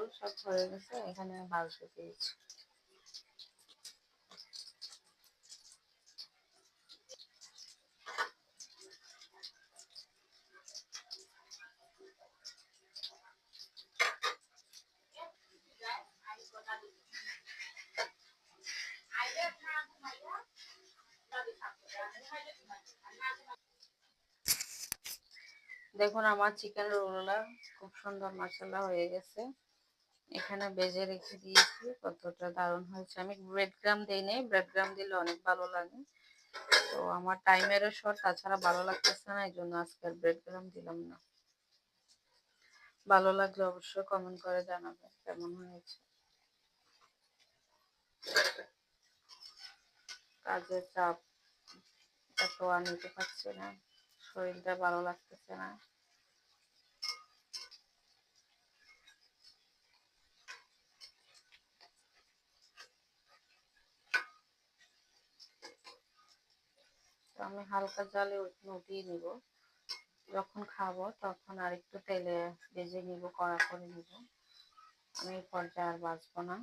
ঝোল সব হয়ে গেছে, এখানে ভাজতে দিয়েছি। দেখুন আমার চিকেন রোলগুলা খুব সুন্দর মাশাআল্লাহ হয়ে গেছে। এখানে ভেজে রেখে দিয়েছি, কতটা দারুণ হয়েছে। আমি ব্রেড ক্রাম দিই নাই, ব্রেড ক্রাম দিলে অনেক ভালো লাগে। তো আমার টাইমেরও শর্ট, তাছাড়া ভালো লাগতেছে না, এই জন্য আজকে আর ব্রেড ক্রাম দিলাম না। ভালো লাগলে অবশ্যই কমেন্ট করে জানাবেন কেমন হয়েছে। কাজের চাপ এত আর নিতে পারছি না, শরীরটা ভালো লাগতেছে না। তো আমি হালকা জালে উঠিয়ে নিব, যখন খাবো তখন আর একটু তেলে ভেজে নিব, কড়া করে নিব। আমি এই পর্যায়ে আর ভাজবো না।